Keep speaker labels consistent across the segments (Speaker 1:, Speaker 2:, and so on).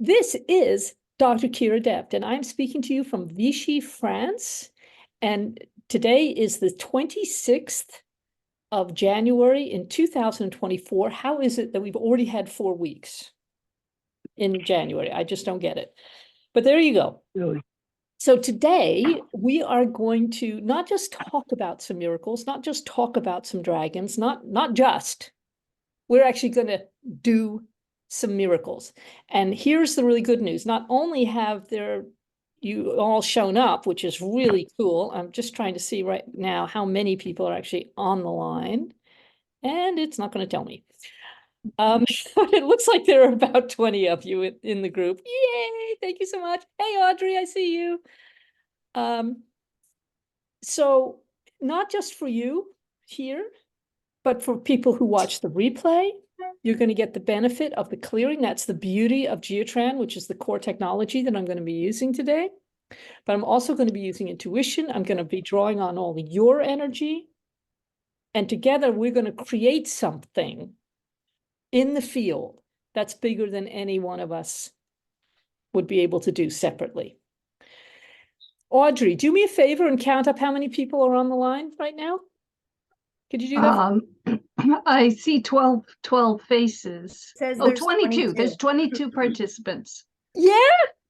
Speaker 1: This is Dr. Kira Deft, and I'm speaking to you from Vichy, France. And today is the 26th of January in 2024. How is it that we've already had 4 weeks in January? I just don't get it. But there you go.
Speaker 2: Really?
Speaker 1: So today we are going to not just talk about some miracles, not just talk about some dragons, not just. We're actually going to do some miracles. And here's the really good news. Not only have you all shown up, which is really cool. I'm just trying to see right now how many people are actually on the line. And it's not going to tell me. It looks like there are about 20 of you in the group. Yay! Thank you so much. Hey, Audrey, I see you. So not just for you here, but for people who watch the replay, you're going to get the benefit of the clearing. That's the beauty of Geotran, which is the core technology that I'm going to be using today. But I'm also going to be using intuition. I'm going to be drawing on all your energy. And together, we're going to create something in the field that's bigger than any one of us would be able to do separately. Audrey, do me a favor and count up how many people are on the line right now. Could you do that?
Speaker 2: I see 12 faces.
Speaker 3: Says
Speaker 2: Oh,
Speaker 3: there's
Speaker 2: 22. There's 22 participants.
Speaker 1: Yeah,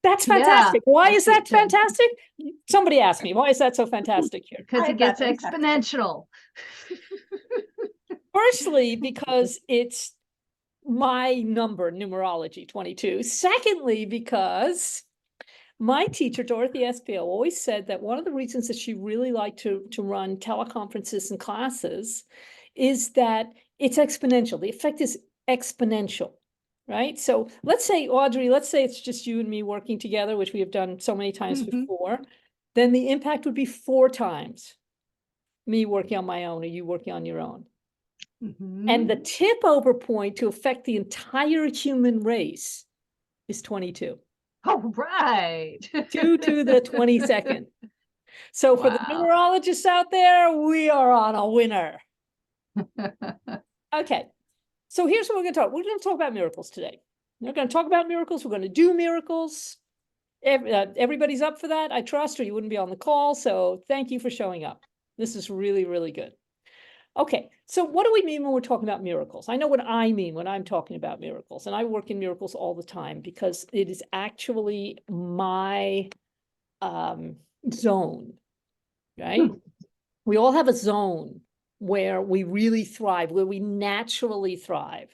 Speaker 1: that's fantastic.
Speaker 2: Yeah,
Speaker 1: Why is that
Speaker 2: that's it.
Speaker 1: fantastic? Somebody asked me, why is that so fantastic here?
Speaker 2: Because it gets exponential.
Speaker 1: Firstly, because it's my number, numerology, 22. Secondly, because my teacher, Dorothy Espio, always said that one of the reasons that she really liked to run teleconferences and classes is that it's exponential. The effect is exponential, right? So let's say, Audrey, let's say it's just you and me working together, which we have done so many times before. Then the impact would be 4 times me working on my own or you working on your own. And the tip over point to affect the entire human race is 22.
Speaker 2: Oh, right.
Speaker 1: 2 to the 22nd. So for the numerologists out there, we are on a winner. Okay. So here's what we're going to talk. We're going to talk about miracles today. We're going to talk about miracles. We're going to do miracles. Everybody's up for that, I trust, or you wouldn't be on the call. So thank you for showing up. This is really, really good. Okay, so what do we mean when we're talking about miracles? I know what I mean when I'm talking about miracles, and I work in miracles all the time because it is actually my zone, right? We all have a zone where we really thrive, where we naturally thrive.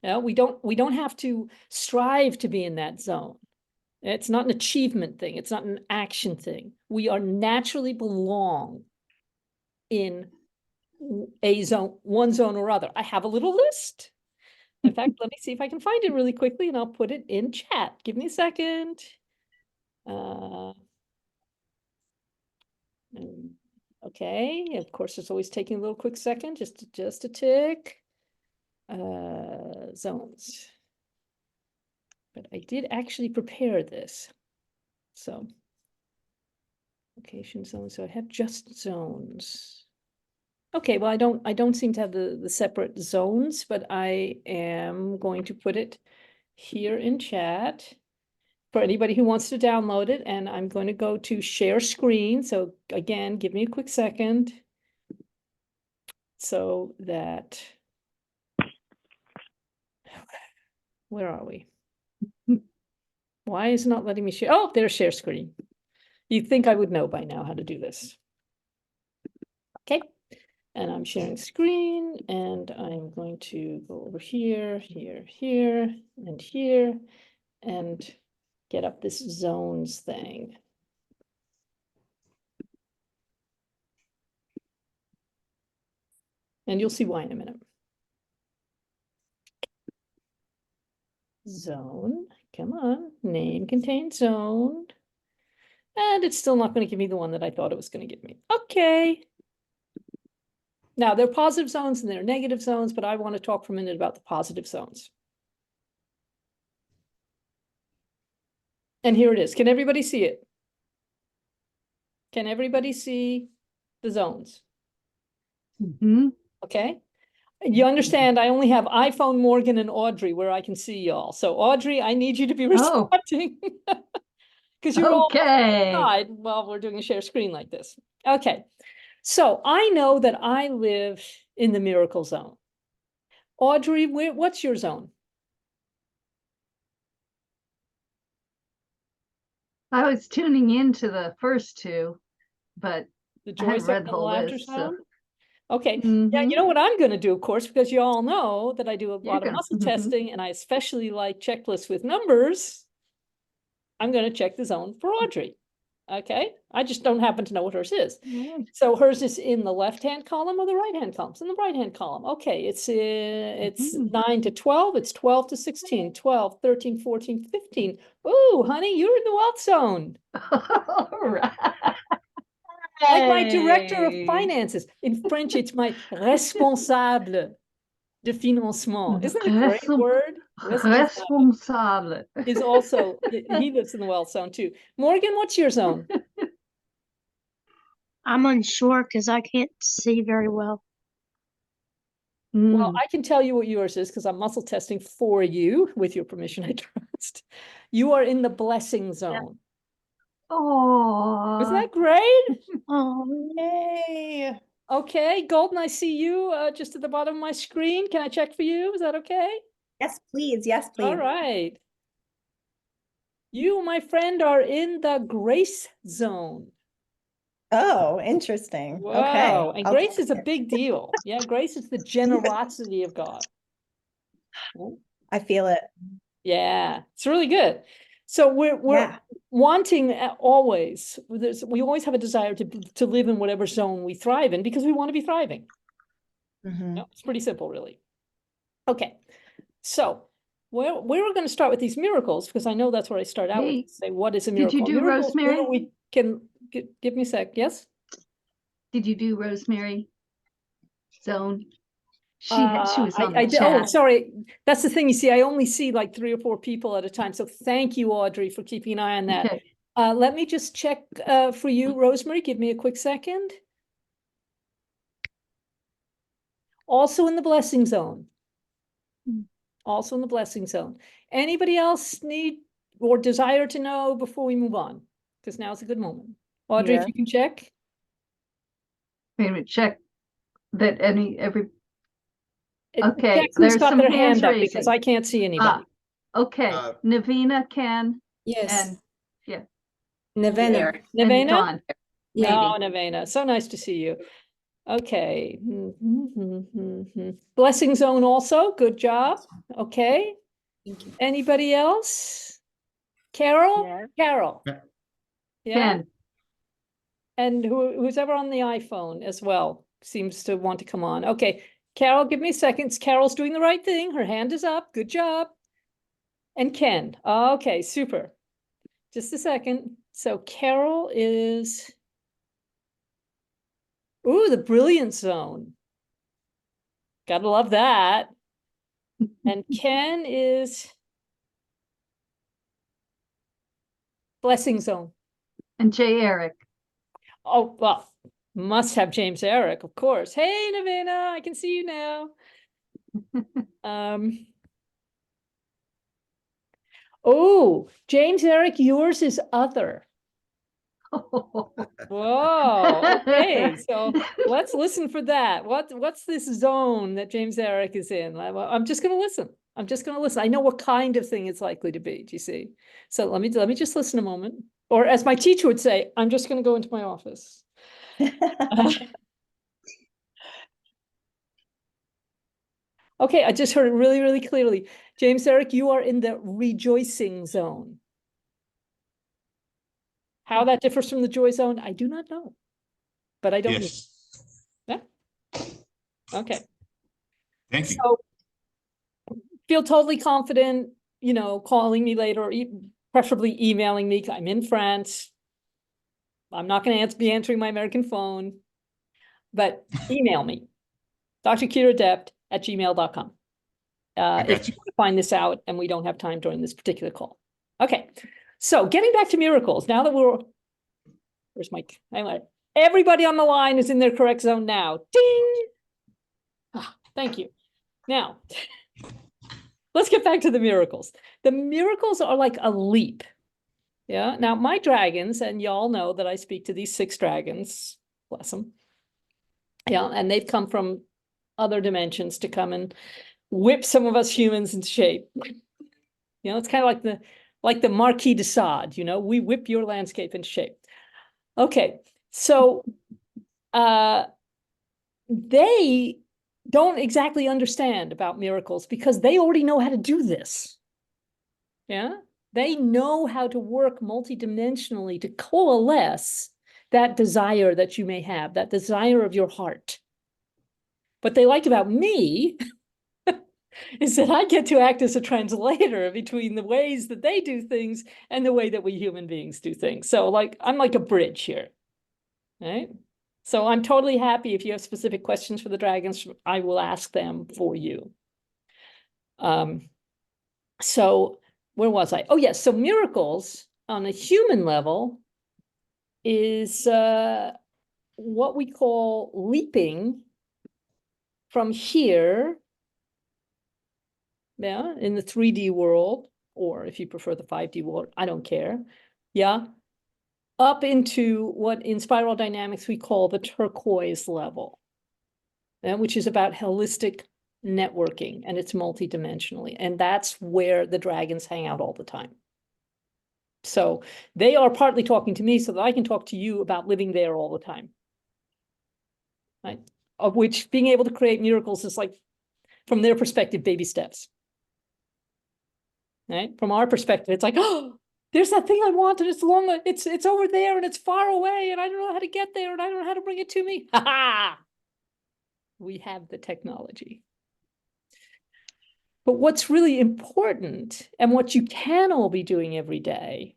Speaker 1: No, we don't have to strive to be in that zone. It's not an achievement thing. It's not an action thing. We are naturally belong in a zone, one zone or other. I have a little list. In fact, let me see if I can find it really quickly and I'll put it in chat. Give me a second. Okay, of course, it's always taking a little quick second, just a tick. Zones. But I did actually prepare this. So, location zones. So I have just zones. Okay, well, I don't seem to have the separate zones, but I am going to put it here in chat for anybody who wants to download it. And I'm going to go to share screen. So again, give me a quick second so that, where are we? Why is it not letting me share? Oh, there's share screen. You'd think I would know by now how to do this. Okay. And I'm sharing screen and I'm going to go over here, here, here, and here, and get up this zones thing. And you'll see why in a minute. Zone, come on, name contains zone. And it's still not going to give me the one that I thought it was going to give me. Okay. Now, there are positive zones and there are negative zones, but I want to talk for a minute about the positive zones. And here it is. Can everybody see it? Can everybody see the zones? Okay. You understand, I only have iPhone, Morgan, and Audrey where I can see y'all. So Audrey, I need you to be
Speaker 2: Oh.
Speaker 1: responding. Because you're all
Speaker 2: Okay.
Speaker 1: side while we're doing a share screen like this. Okay, so I know that I live in the miracle zone. Audrey, what's your zone?
Speaker 2: I was tuning into the first two, but
Speaker 1: The
Speaker 2: I
Speaker 1: joy
Speaker 2: haven't
Speaker 1: zone
Speaker 2: read
Speaker 1: and
Speaker 2: the
Speaker 1: the
Speaker 2: whole
Speaker 1: laughter
Speaker 2: list, so.
Speaker 1: zone? Okay, yeah,
Speaker 2: Mhm.
Speaker 1: you know what I'm going to do, of course, because you all know that I do a lot of
Speaker 2: gonna-
Speaker 1: muscle testing, and I especially like checklists with numbers. I'm going to check the zone for Audrey. Okay, I just don't happen to know what hers is.
Speaker 2: Right.
Speaker 1: So hers is in the left-hand column or the right-hand column? It's in the right-hand column. Okay, it's
Speaker 2: Mhm.
Speaker 1: 9 to 12, it's 12 to 16, 12, 13, 14, 15. Ooh, honey, you're in the wealth zone.
Speaker 2: All right.
Speaker 1: Like my director of finances. In French, it's my responsable de financement. Isn't that a great word? Responsable
Speaker 2: Responsable.
Speaker 1: is also, he lives in the wealth zone too. Morgan, what's your zone?
Speaker 3: I'm unsure because I can't see very well.
Speaker 1: Well,
Speaker 2: Mm.
Speaker 1: I can tell you what yours is because I'm muscle testing for you, with your permission, I trust. You are in the blessing zone.
Speaker 2: Oh.
Speaker 1: Isn't that great?
Speaker 3: Oh,
Speaker 4: Yay.
Speaker 1: Okay, Golden, I see you just at the bottom of my screen. Can I check for you? Is that okay?
Speaker 4: Yes, please. Yes, please.
Speaker 1: All right. You, my friend, are in the grace zone.
Speaker 4: Oh, interesting.
Speaker 1: Wow.
Speaker 4: Okay.
Speaker 1: And grace is a big deal. Yeah, grace is the generosity of God.
Speaker 4: I feel it.
Speaker 1: Yeah, it's really good. So we're
Speaker 4: Yeah.
Speaker 1: wanting always, we always have a desire to live in whatever zone we thrive in because we want to be thriving.
Speaker 4: Mhm.
Speaker 1: No, it's pretty simple, really. Okay, so where we're going to start with these miracles because I know that's where I start out
Speaker 2: Hey,
Speaker 1: with. Say, what is a
Speaker 2: did you
Speaker 1: miracle?
Speaker 2: do
Speaker 1: Miracles, where
Speaker 2: Rosemary?
Speaker 1: we can give me a sec. Yes.
Speaker 2: Did you do Rosemary zone? She was on
Speaker 1: I
Speaker 2: the
Speaker 1: did. Oh,
Speaker 2: chat.
Speaker 1: sorry. That's the thing. You see, I only see like 3 or 4 people at a time. So thank you, Audrey, for keeping an eye on that.
Speaker 2: Okay.
Speaker 1: Let me just check for you, Rosemary. Give me a quick second. Also in the blessing zone. Also in the blessing zone. Anybody else need or desire to know before we move on? Because now's a good moment. Audrey,
Speaker 4: Yeah.
Speaker 1: if you can check.
Speaker 2: Wait a minute, check that every,
Speaker 1: Check
Speaker 2: okay,
Speaker 1: who's
Speaker 2: there's
Speaker 1: got
Speaker 2: some
Speaker 1: their
Speaker 2: hands
Speaker 1: hand up because
Speaker 2: raising.
Speaker 1: I can't see anybody.
Speaker 2: Okay, Navina, Ken,
Speaker 5: Yes,
Speaker 2: and
Speaker 5: Nevena.
Speaker 2: Eric, and
Speaker 1: Nevena?
Speaker 2: Dawn.
Speaker 5: Yeah.
Speaker 1: Oh,
Speaker 2: Maybe.
Speaker 1: Nevena. So nice to see you. Okay. Blessing zone also. Good job. Okay.
Speaker 5: Thank you.
Speaker 1: Anybody else? Carol?
Speaker 4: Yeah.
Speaker 1: Carol.
Speaker 6: Yeah.
Speaker 1: Yeah.
Speaker 2: Ken,
Speaker 1: And who's ever on the iPhone as well seems to want to come on. Okay. Carol, give me seconds. Carol's doing the right thing. Her hand is up. Good job. And Ken. Okay, super. Just a second. So Carol is, ooh, the brilliant zone. Gotta love that. And Ken is blessing zone.
Speaker 2: and Jay Eric.
Speaker 1: Oh, well, must have James Eric, of course. Hey, Navina, I can see you now. Oh, James Eric, yours is other. Whoa, okay, so let's listen for that. What's this zone that James Eric is in? I'm just gonna listen. I'm just gonna listen. I know what kind of thing it's likely to be, do you see? So let me just listen a moment. Or as my teacher would say, I'm just gonna go into my office. Okay, I just heard it really, really clearly. James Eric, you are in the rejoicing zone. How that differs from the joy zone, I do not know. But I don't know.
Speaker 6: Yes.
Speaker 1: Yeah. Okay.
Speaker 6: Thank you.
Speaker 1: So feel totally confident, calling me later or preferably emailing me. I'm in France. I'm not going to be answering my American phone, but email me, drkiradept@gmail.com. If
Speaker 6: got
Speaker 1: you
Speaker 6: you.
Speaker 1: want to find this out and we don't have time during this particular call. Okay, so getting back to miracles, now that where's Mike? Everybody on the line is in their correct zone now. Ding! Thank you. Now, let's get back to the miracles. The miracles are like a leap. Yeah. Now, my dragons, and y'all know that I speak to these 6 dragons, bless them. Yeah. And they've come from other dimensions to come and whip some of us humans into shape. You know, it's kind of like the Marquis de Sade, you know, we whip your landscape into shape. Okay. So they don't exactly understand about miracles because they already know how to do this. Yeah. They know how to work multidimensionally to coalesce that desire that you may have, that desire of your heart. What they like about me is that I get to act as a translator between the ways that they do things and the way that we human beings do things. So I'm like a bridge here, right? So I'm totally happy if you have specific questions for the dragons, I will ask them for you. So where was I? Oh yes, so miracles on a human level is what we call leaping from here, yeah, in the 3D world, or if you prefer the 5D world, I don't care, yeah, up into what in spiral dynamics we call the turquoise level, which is about holistic networking, and it's multidimensionally, and that's where the dragons hang out all the time. So they are partly talking to me so that I can talk to you about living there all the time, right? Of which being able to create miracles is like, from their perspective, baby steps. Right? From our perspective, it's like, oh, there's that thing I want, and it's over there, and it's far away, and I don't know how to get there, and I don't know how to bring it to me. Ha ha! We have the technology. But what's really important, and what you can all be doing every day,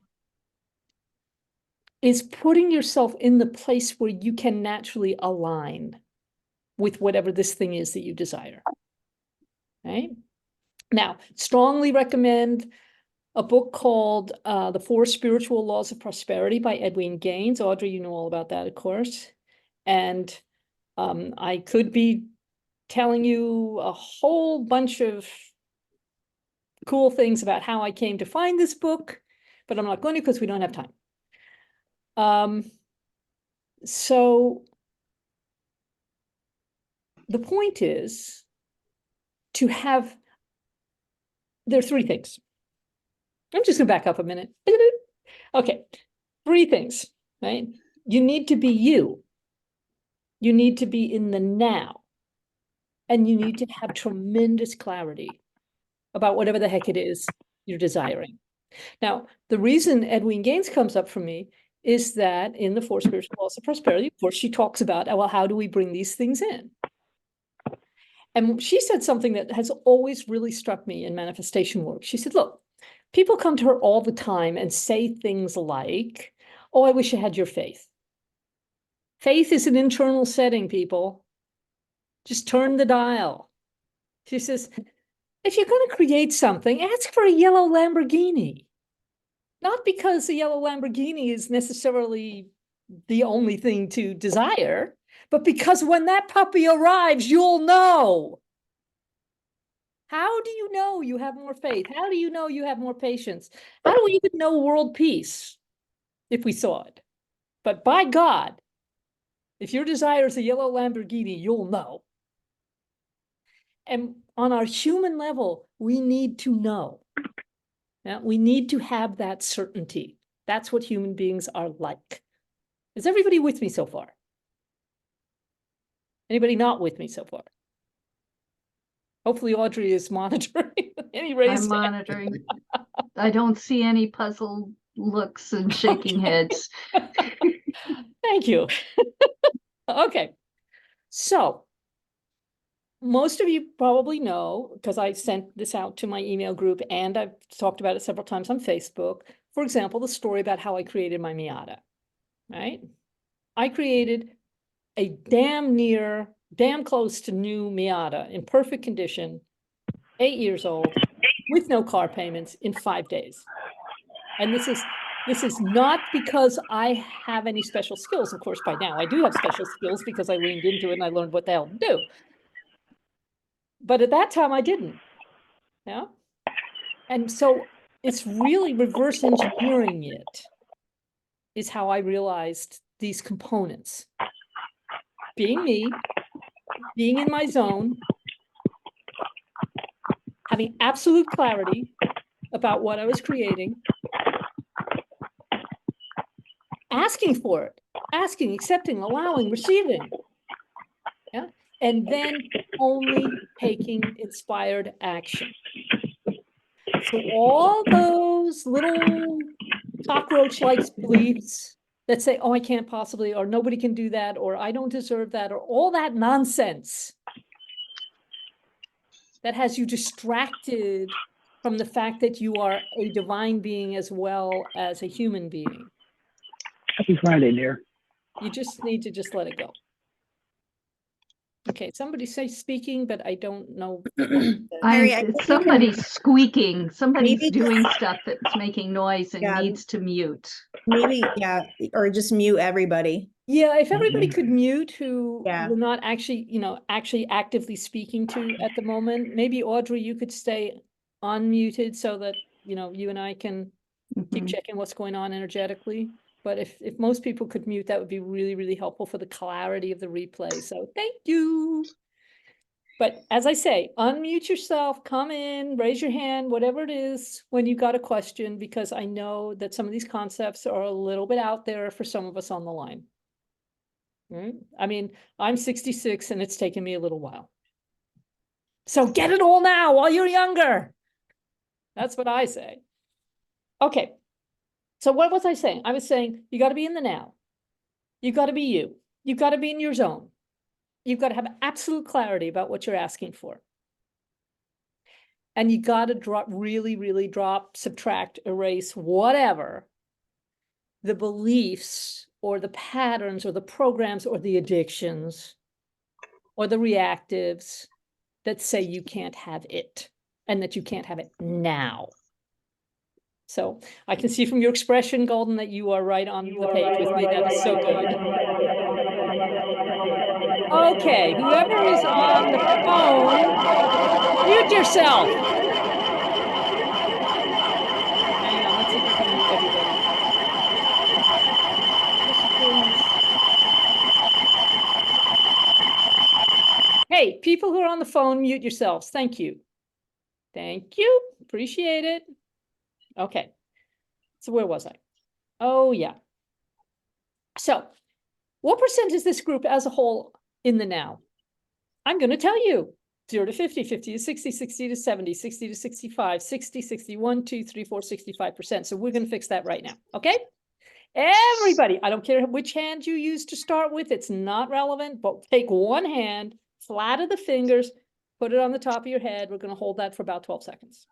Speaker 1: is putting yourself in the place where you can naturally align with whatever this thing is that you desire. Right? Now, strongly recommend a book called The 4 Spiritual Laws of Prosperity by Edwene Gaines. Audrey, you know all about that, of course. And I could be telling you a whole bunch of cool things about how I came to find this book, but I'm not going to because we don't have time. So the point is to have, there are 3 things. I'm just going to back up a minute. Okay, 3 things, right? You need to be you. You need to be in the now. And you need to have tremendous clarity about whatever the heck it is you're desiring. Now, the reason Edwene Gaines comes up for me is that in the 4 Spiritual Laws of Prosperity, of course, she talks about, well, how do we bring these things in? And she said something that has always really struck me in manifestation work. She said, look, people come to her all the time and say things like, oh, I wish I had your faith. Faith is an internal setting, people. Just turn the dial. She says, if you're going to create something, ask for a yellow Lamborghini. Not because the yellow Lamborghini is necessarily the only thing to desire, but because when that puppy arrives, you'll know. How do you know you have more faith? How do you know you have more patience? How do we even know world peace if we saw it? But by God, if your desire is a yellow Lamborghini, you'll know. And on our human level, we need to know. Now, we need to have that certainty. That's what human beings are like. Is everybody with me so far? Anybody not with me so far? Hopefully Audrey is monitoring. Any raised
Speaker 2: I'm monitoring. I don't see any puzzled looks and shaking heads.
Speaker 1: Thank you. Okay. So most of you probably know, because I sent this out to my email group and I've talked about it several times on Facebook. For example, the story about how I created my Miata, right? I created a damn close to new Miata in perfect condition, 8 years old, with no car payments in 5 days. And this is not because I have any special skills. Of course, by now I do have special skills because I leaned into it and I learned what the hell to do. But at that time I didn't. Yeah. And so it's really reverse engineering it is how I realized these components. Being me, being in my zone, having absolute clarity about what I was creating, asking for it, asking, accepting, allowing, receiving. Yeah. And then only taking inspired action. So all those little cockroach-like beliefs that say, oh, I can't possibly, or nobody can do that, or I don't deserve that, or all that nonsense that has you distracted from the fact that you are a divine being as well as a human being.
Speaker 6: Happy Friday, dear.
Speaker 1: You just need to just let it go. Okay, somebody say speaking, but I don't know.
Speaker 4: Mary, I think you
Speaker 2: Somebody's squeaking, somebody's
Speaker 4: maybe-
Speaker 2: doing stuff that's making noise and
Speaker 4: Yeah.
Speaker 2: needs to mute.
Speaker 4: maybe, yeah, or just mute everybody.
Speaker 1: Yeah, if everybody could mute who
Speaker 4: Yeah.
Speaker 1: we're not actually, actually actively speaking to at the moment, maybe Audrey, you could stay unmuted so that, you and I can keep
Speaker 2: Mhm.
Speaker 1: checking what's going on energetically. But if most people could mute, that would be really, really helpful for the clarity of the replay. So thank you. But as I say, unmute yourself, come in, raise your hand, whatever it is, when you got a question, because I know that some of these concepts are a little bit out there for some of us on the line. Right? I mean, I'm 66 and it's taken me a little while. So get it all now while you're younger. That's what I say. Okay. So what was I saying? I was saying you got to be in the now. You got to be you. You've got to be in your zone. You've got to have absolute clarity about what you're asking for. And you got to really drop, subtract, erase, whatever the beliefs or the patterns or the programs or the addictions or the reactives that say you can't have it and that you can't have it now. So I can see from your expression, Golden, that you are right on the page with me. That is so good. Okay, whoever is on the phone, mute yourself. Hang on, let's see if I can mute everybody. Hey, people who are on the phone, mute yourselves. Thank you. Thank you. Appreciate it. Okay. So where was I? Oh, yeah. So what percent is this group as a whole in the now? I'm going to tell you. 0 to 50, 50 to 60, 60 to 70, 60 to 65, 60, 61, 2, 3, 4, 65%. So we're going to fix that right now. Okay. Everybody, I don't care which hand you use to start with. It's not relevant, but take one hand, flatten the fingers, put it on the top of your head. We're going to hold that for about 12 seconds.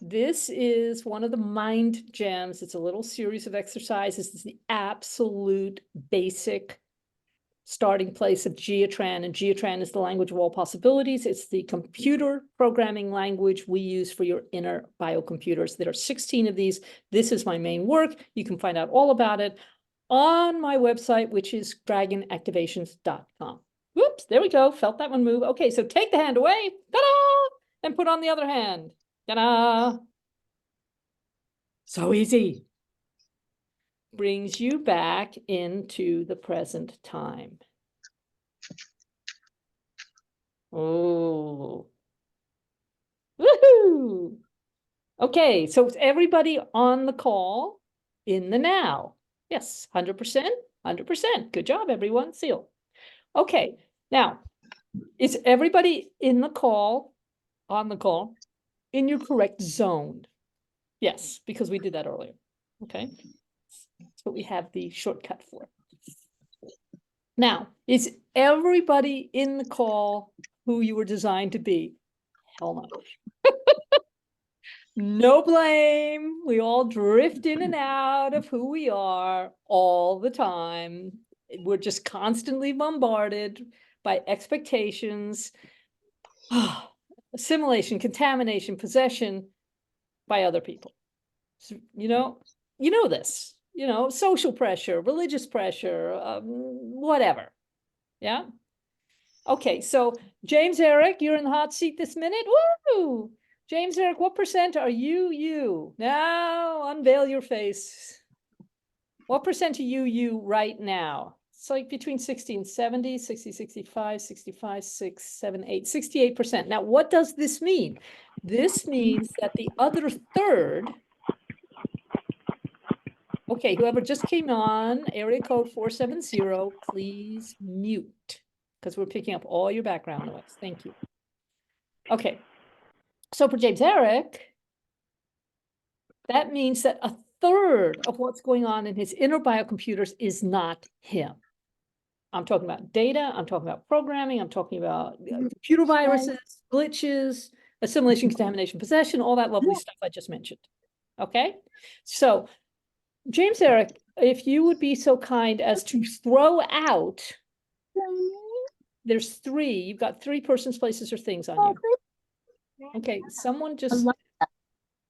Speaker 1: This is one of the mind gems. It's a little series of exercises. It's the absolute basic starting place of Geotran, and Geotran is the language of all possibilities. It's the computer programming language we use for your inner biocomputers. There are 16 of these. This is my main work. You can find out all about it on my website, which is dragonactivations.com. Whoops, there we go. Felt that one move. Okay, so take the hand away, ta-da, and put on the other hand. Ta-da. So easy. Brings you back into the present time. Oh. Woohoo! Okay, so it's everybody on the call in the now. Yes, 100%, 100%. Good job, everyone. Seal. Okay, now, is everybody in the call, on the call, in your correct zone? Yes, because we did that earlier. Okay. That's what we have the shortcut for. Now, is everybody in the call who you were designed to be? Hell no. No blame. We all drift in and out of who we are all the time. We're just constantly bombarded by expectations, assimilation, contamination, possession by other people. So, you know this, social pressure, religious pressure, whatever. Yeah. Okay, so James Eric, you're in the hot seat this minute. Woo! James Eric, what percent are you? Now unveil your face. What percent are you right now? It's like between 60 and 70, 60, 65, 65, 6, 7, 8, 68%. Now, what does this mean? This means that the other third, okay, whoever just came on, area code 470, please mute, because we're picking up all your background noise. Thank you. Okay, so for James Eric, that means that a third of what's going on in his inner biocomputers is not him. I'm talking about data, I'm talking about programming, I'm talking about computer viruses, glitches, assimilation, contamination, possession, all that lovely stuff I just mentioned. Okay, so James Eric, if you would be so kind as to throw out, there's 3, you've got 3 persons, places, or things on you. Okay, someone just,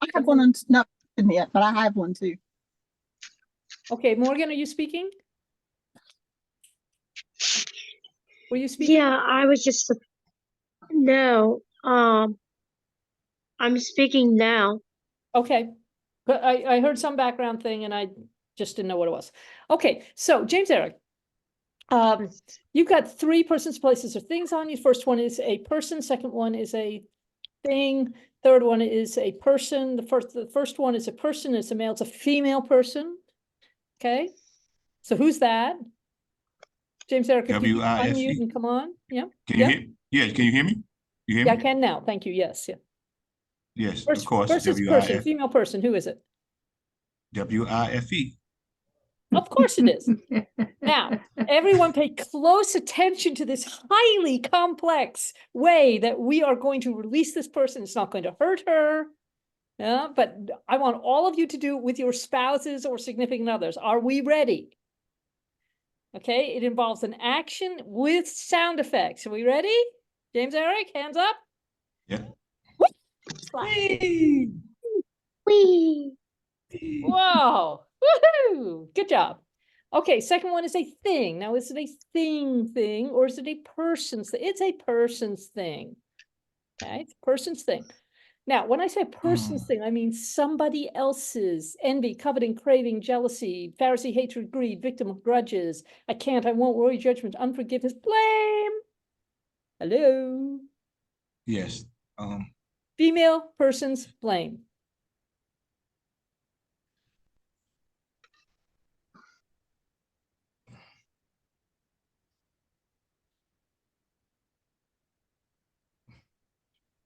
Speaker 7: I have one on not in yet, but I have one too.
Speaker 1: okay, Morgan, are you speaking? Were you speaking?
Speaker 3: Yeah, I was just no. I'm speaking now.
Speaker 1: Okay, but I heard some background thing and I just didn't know what it was. Okay, so James Eric, you've got 3 persons, places, or things on you. First one is a person, second one is a thing, third one is a person. The first one is a person, it's a male, it's a female person. Okay, so who's that? James Eric, if you could
Speaker 8: WIFE.
Speaker 1: unmute and come on. Yeah.
Speaker 8: Can you hear? Yeah, can you hear me? You hear
Speaker 1: Yeah, I
Speaker 8: me?
Speaker 1: can now. Thank you. Yes. Yeah.
Speaker 8: Yes,
Speaker 1: First,
Speaker 8: of course.
Speaker 1: first is person, female person. Who is it?
Speaker 8: WIFE.
Speaker 1: Of course it is. Now, everyone pay close attention to this highly complex way that we are going to release this person. It's not going to hurt her. Yeah, but I want all of you to do it with your spouses or significant others. Are we ready? Okay, it involves an action with sound effects. Are we ready? James Eric, hands up.
Speaker 8: Yeah.
Speaker 3: Whee!
Speaker 1: Whoa, woohoo, good job. Okay, second one is a thing. Now, is it a thing, or is it a person's thing? It's a person's thing. Okay, it's a person's thing. Now, when I say person's thing, I mean somebody else's envy, coveting, craving, jealousy, Pharisee, hatred, greed, victim of grudges. I can't, I won't, worry, judgment, unforgiveness, blame. Hello.
Speaker 8: Yes.
Speaker 1: Female person's blame.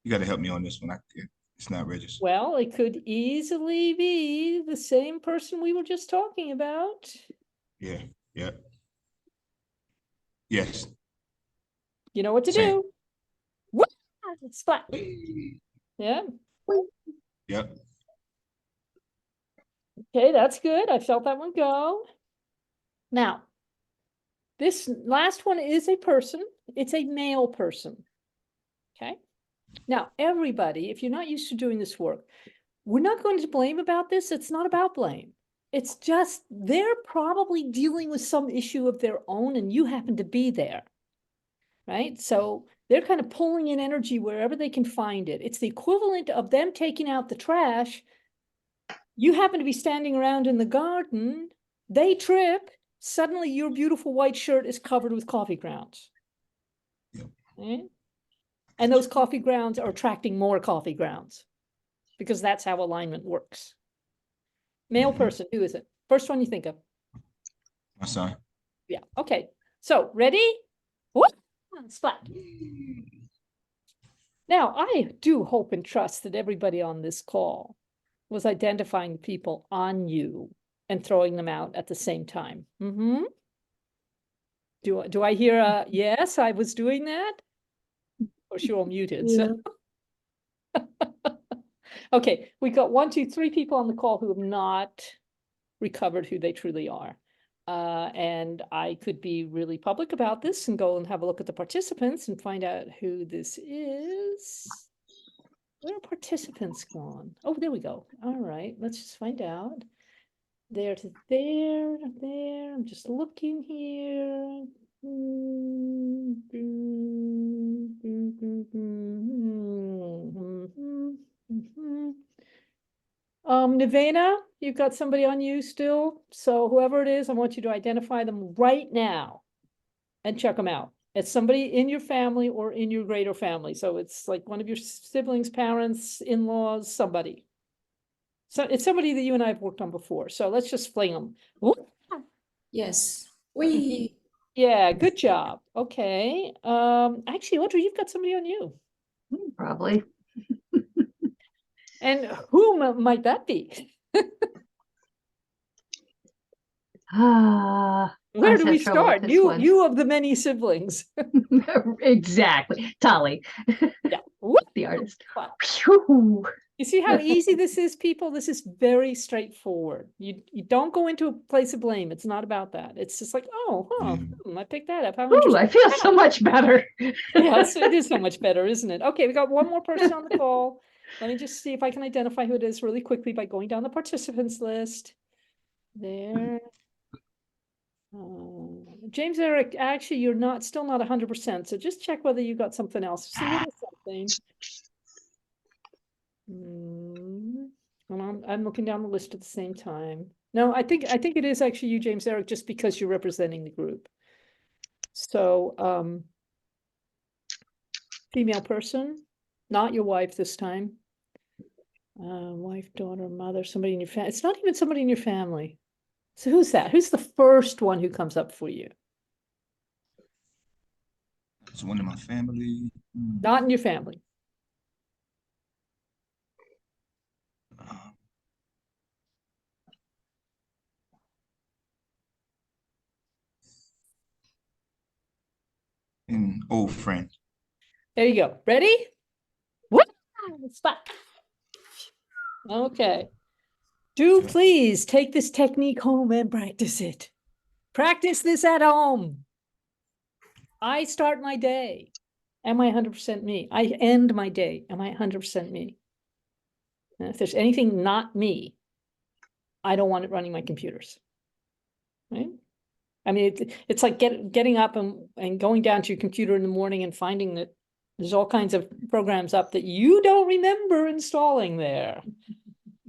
Speaker 8: You got to help me on this one. It's not registered.
Speaker 1: Well, it could easily be the same person we were just talking about.
Speaker 8: Yeah. Yeah. Yes.
Speaker 1: You know what to
Speaker 8: Same.
Speaker 1: do. Whoop! Splat. Yeah.
Speaker 8: Yep.
Speaker 1: Okay, that's good. I felt that one go. Now, this last one is a person. It's a male person. Okay. Now, everybody, if you're not used to doing this work, we're not going to blame about this. It's not about blame. It's just they're probably dealing with some issue of their own and you happen to be there, right? So they're kind of pulling in energy wherever they can find it. It's the equivalent of them taking out the trash. You happen to be standing around in the garden, they trip, suddenly your beautiful white shirt is covered with coffee grounds.
Speaker 8: Yep.
Speaker 1: Right? And those coffee grounds are attracting more coffee grounds because that's how alignment works. Male person, who is it? First one you think of.
Speaker 8: My son.
Speaker 1: Yeah, okay. So, ready? What? Splat. Now, I do hope and trust that everybody on this call was identifying people on you and throwing them out at the same time. Mm-hmm. Do I hear a yes, I was doing that? Or you're all muted.
Speaker 3: Yeah.
Speaker 1: So. Okay, we got 1, 2, 3 people on the call who have not recovered who they truly are. And I could be really public about this and go and have a look at the participants and find out who this is. Where are participants gone? Oh, there we go. All right, let's just find out. There to there, there. I'm just looking here. Nivena, you've got somebody on you still, so whoever it is, I want you to identify them right now and check them out. It's somebody in your family or in your greater family, so it's like one of your siblings, parents, in-laws, somebody. So it's somebody that you and I have worked on before, so let's just fling them.
Speaker 5: Yes. We.
Speaker 1: Yeah, good job. Okay. Actually, Audrey, you've got somebody on you.
Speaker 2: Probably.
Speaker 1: And who might that be?
Speaker 2: Ah,
Speaker 1: Where
Speaker 2: I've
Speaker 1: do
Speaker 2: had
Speaker 1: we
Speaker 2: trouble with
Speaker 1: start?
Speaker 2: this
Speaker 1: You,
Speaker 2: one.
Speaker 1: you of the many siblings.
Speaker 2: Exactly. Tolly,
Speaker 1: Yeah. Whoop.
Speaker 2: the artist.
Speaker 1: Wow.
Speaker 2: Phew.
Speaker 1: You see how easy this is, people? This is very straightforward. You don't go into a place of blame. It's not about that. It's just like, oh, huh, I picked that up. How
Speaker 2: Ooh,
Speaker 1: interesting.
Speaker 2: I feel so much better.
Speaker 1: Yes, it is so much better, isn't it? Okay, we got one more person on the call. Let me just see if I can identify who it is really quickly by going down the participants list. There. James Eric, actually, you're not still not 100%. So just check whether you got something else. See what is something. And I'm looking down the list at the same time. No, I think it is actually you, James Eric, just because you're representing the group. So female person, not your wife this time. Wife, daughter, mother, somebody in your family. It's not even somebody in your family. So who's that? Who's the first one who comes up for you?
Speaker 8: It's one in my family.
Speaker 1: Not in your family.
Speaker 8: An old friend.
Speaker 1: There you go. Ready? Whoop! Stop. Okay. Do please take this technique home and practice it. Practice this at home. I start my day. Am I 100% me? I end my day. Am I 100% me? And if there's anything not me, I don't want it running my computers. Right? I mean, it's like getting up and going down to your computer in the morning and finding that there's all kinds of programs up that you don't remember installing there.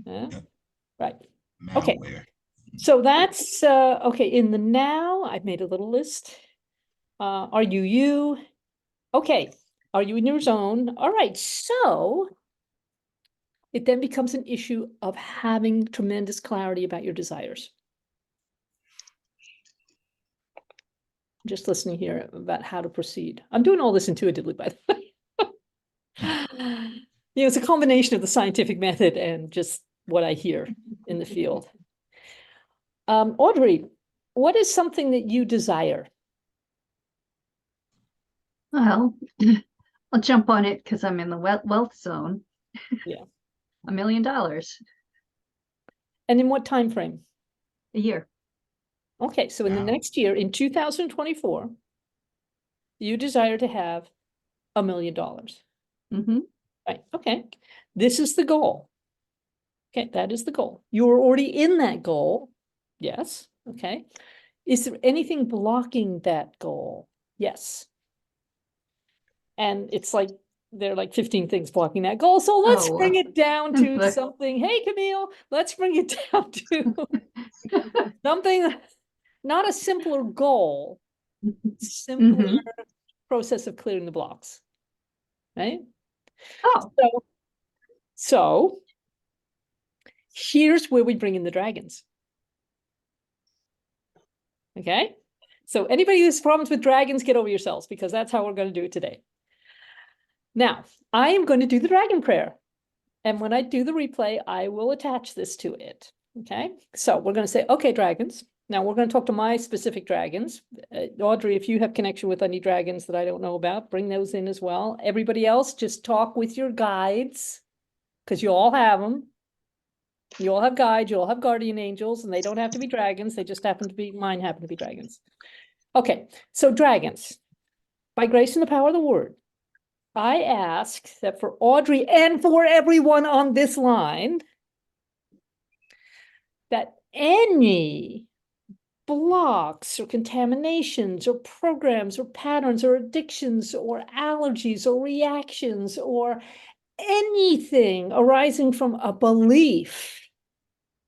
Speaker 1: Yeah?
Speaker 8: Yep.
Speaker 1: Right. Okay.
Speaker 8: Malware.
Speaker 1: So that's okay. In the now, I've made a little list. Are you you? Okay. Are you in your zone? All right. So it then becomes an issue of having tremendous clarity about your desires. Just listening here about how to proceed. I'm doing all this intuitively, by the way. It's a combination of the scientific method and just what I hear in the field. Audrey, what is something that you desire?
Speaker 2: Well, I'll jump on it because I'm in the wealth zone.
Speaker 1: Yeah.
Speaker 2: $1 million
Speaker 1: And in what time frame?
Speaker 2: a year.
Speaker 1: Okay, so in the
Speaker 8: Wow.
Speaker 1: next year, in 2024, you desire to have $1 million.
Speaker 2: Mm-hmm.
Speaker 1: Right, okay. This is the goal. Okay, that is the goal. You're already in that goal. Yes, okay. Is there anything blocking that goal? Yes. And it's like, there are like 15 things blocking that goal. So let's
Speaker 2: Oh,
Speaker 1: bring it down to
Speaker 2: look.
Speaker 1: something. Hey, Camille, let's bring it down to something, not a simpler goal, simpler process of clearing the blocks, right?
Speaker 2: Oh,
Speaker 1: So here's where we bring in the dragons. Okay, so anybody who has problems with dragons, get over yourselves, because that's how we're going to do it today. Now, I am going to do the dragon prayer. And when I do the replay, I will attach this to it. Okay, so we're going to say, okay, dragons. Now we're going to talk to my specific dragons. Audrey, if you have connection with any dragons that I don't know about, bring those in as well. Everybody else, just talk with your guides, because you all have them. You all have guides, you all have guardian angels, and they don't have to be dragons. They just happen to be, mine happen to be dragons. Okay, so dragons, by grace and the power of the word, I ask that for Audrey and for everyone on this line, that any blocks or contaminations or programs or patterns or addictions or allergies or reactions or anything arising from a belief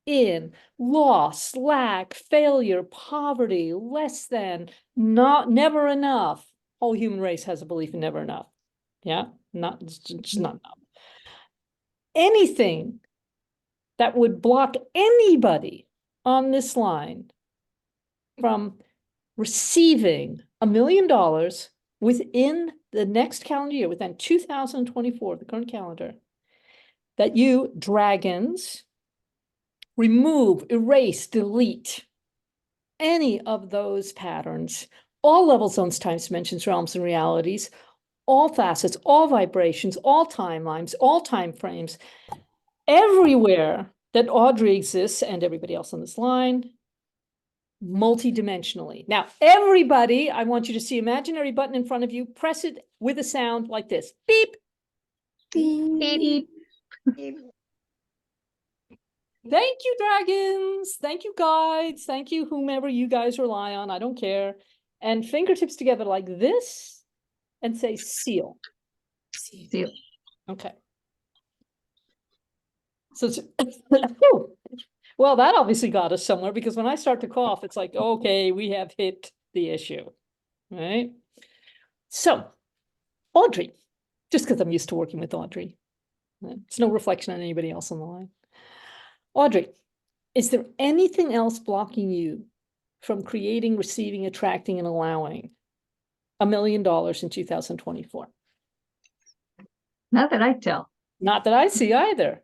Speaker 1: in loss, lack, failure, poverty, less than, not, never enough. Whole human race has a belief in never enough. Yeah, not, it's just not enough. Anything that would block anybody on this line from receiving $1 million within the next calendar year, within 2024, the current calendar, that you dragons remove, erase, delete any of those patterns, all levels, zones, times, dimensions, realms, and realities, all facets, all vibrations, all timelines, all time frames, everywhere that Audrey exists and everybody else on this line, multidimensionally. Now, everybody, I want you to see imaginary button in front of you, press it with a sound like this. Beep.
Speaker 5: Beep.
Speaker 1: Thank you, dragons. Thank you, guides. Thank you, whomever you guys rely on. I don't care. And fingertips together like this and say seal.
Speaker 2: Seal.
Speaker 1: Okay. So, well, that obviously got us somewhere because when I start to cough, it's like, okay, we have hit the issue, right? So, Audrey, just because I'm used to working with Audrey, it's no reflection on anybody else on the line. Audrey, is there anything else blocking you from creating, receiving, attracting, and allowing $1 million in 2024?
Speaker 2: Not that I tell.
Speaker 1: Not that I see either.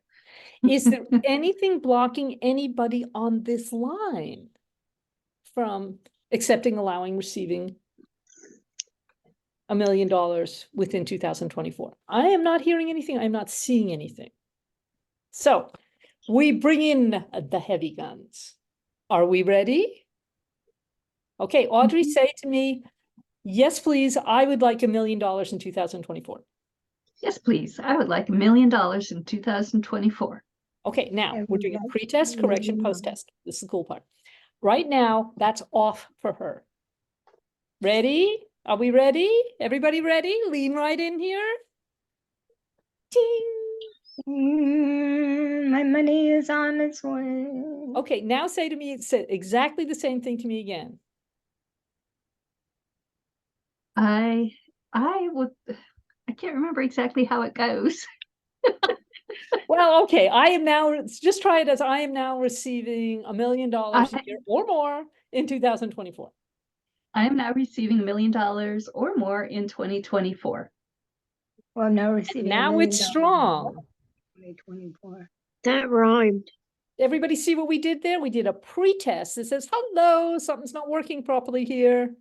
Speaker 1: Is there anything blocking anybody on this line from accepting, allowing, receiving $1 million within 2024? I am not hearing anything. I'm not seeing anything. So we bring in the heavy guns. Are we ready? Okay, Audrey, say to me, yes, please, I would like $1 million in 2024.
Speaker 2: Yes, please. I would like $1 million in 2024.
Speaker 1: Okay, now we're doing a pre-test, correction, post-test. This is the cool part. Right now, that's off for her. Ready? Are we ready? Everybody ready? Lean right in here. Ting.
Speaker 5: My money is on its way.
Speaker 1: Okay, now say to me, say exactly the same thing to me again.
Speaker 2: I can't remember exactly how it goes.
Speaker 1: Well, okay, I am now, just try it as I am now receiving $1 million a year or more in 2024.
Speaker 2: I am now receiving $1 million or more in 2024.
Speaker 5: Well, now receiving
Speaker 1: Now it's strong.
Speaker 4: 2024.
Speaker 3: That rhymed.
Speaker 1: Everybody see what we did there? We did a pre-test that says, hello, something's not working properly here.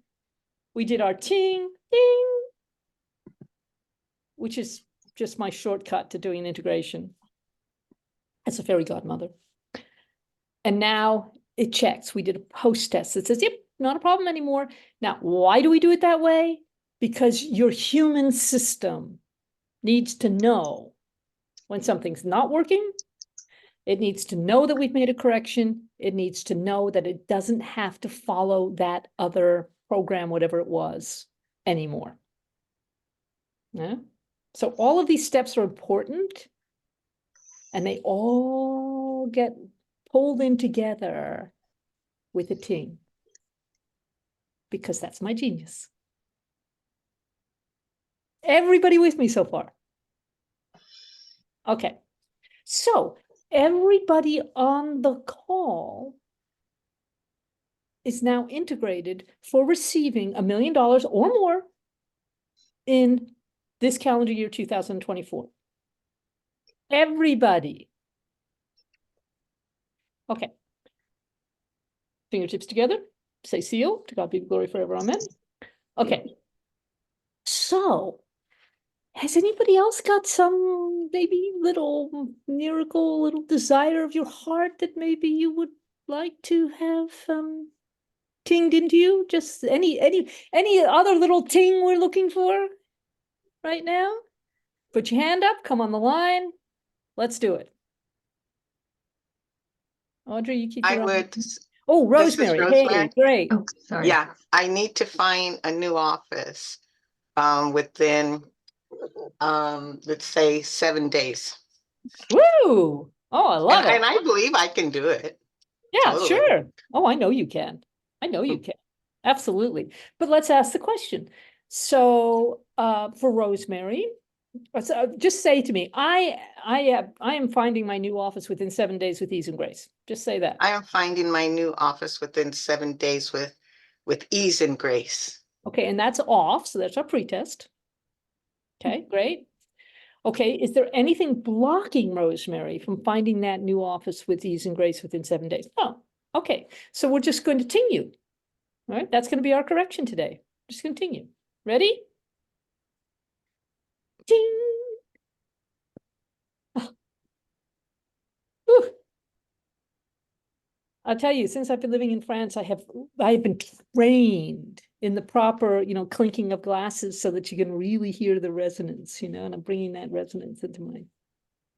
Speaker 1: We did our ting, ding, which is just my shortcut to doing integration as a fairy godmother. And now it checks. We did a post-test that says, yep, not a problem anymore. Now, why do we do it that way? Because your human system needs to know when something's not working. It needs to know that we've made a correction. It needs to know that it doesn't have to follow that other program, whatever it was, anymore. Yeah. So all of these steps are important and they all get pulled in together with a ting, because that's my genius. Everybody with me so far? Okay. So everybody on the call is now integrated for receiving $1 million or more in this calendar year 2024. Everybody. Okay. Fingertips together. Say seal. To God be the glory forever. Amen. Okay. So, has anybody else got some maybe little miracle, little desire of your heart that maybe you would like to have tinged into you? Just any other little ting we're looking for right now? Put your hand up, come on the line. Let's do it. Audrey, you keep your Oh,
Speaker 9: This is
Speaker 1: Rosemary, hey,
Speaker 9: Rosemary.
Speaker 1: great.
Speaker 2: Oh, sorry.
Speaker 9: Yeah, I need to find a new office within, let's say 7 days.
Speaker 1: Woo! Oh, I love
Speaker 9: And
Speaker 1: it.
Speaker 9: I believe I can do it.
Speaker 1: Yeah,
Speaker 9: totally.
Speaker 1: sure. Oh, I know you can. I know you can. Absolutely. But let's ask the question. So, for Rosemary, just say to me, I am finding my new office within 7 days with ease and grace. Just say that.
Speaker 9: I am finding my new office within 7 days with ease and grace.
Speaker 1: Okay, and that's off, so that's our pretest. Okay, great. Okay, is there anything blocking Rosemary from finding that new office with ease and grace within 7 days? No. Okay, so we're just going to continue. All right, that's going to be our correction today. Just continue. Ready? Ding. Whew. I'll tell you, since I've been living in France, I have been trained in the proper, clinking of glasses so that you can really hear the resonance, and I'm bringing that resonance into my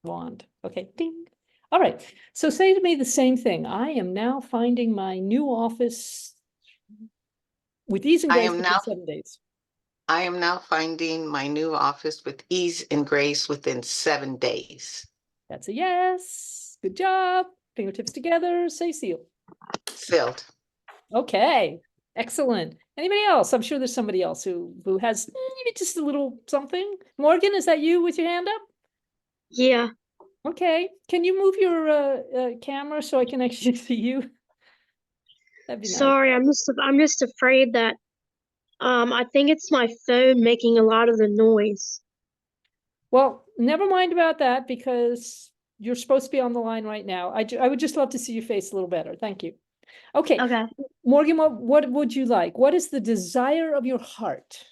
Speaker 1: wand. Okay, ding. All right, so say to me the same thing. I am now finding my new office with ease and
Speaker 9: I
Speaker 1: grace
Speaker 9: am
Speaker 1: within
Speaker 9: now-
Speaker 1: 7 days.
Speaker 9: I am now finding my new office with ease and grace within 7 days.
Speaker 1: That's a yes. Good job. Fingertips together, say seal.
Speaker 9: Sealed.
Speaker 1: Okay, excellent. Anybody else? I'm sure there's somebody else who has maybe just a little something. Morgan, is that you with your hand up?
Speaker 3: Yeah.
Speaker 1: Okay, can you move your camera so I can actually see you? That'd be nice.
Speaker 3: Sorry, I'm just afraid that I think it's my phone making a lot of the noise.
Speaker 1: Well, never mind about that because you're supposed to be on the line right now. I would just love to see your face a little better. Thank you. Okay,
Speaker 3: Okay.
Speaker 1: Morgan, what would you like? What is the desire of your heart?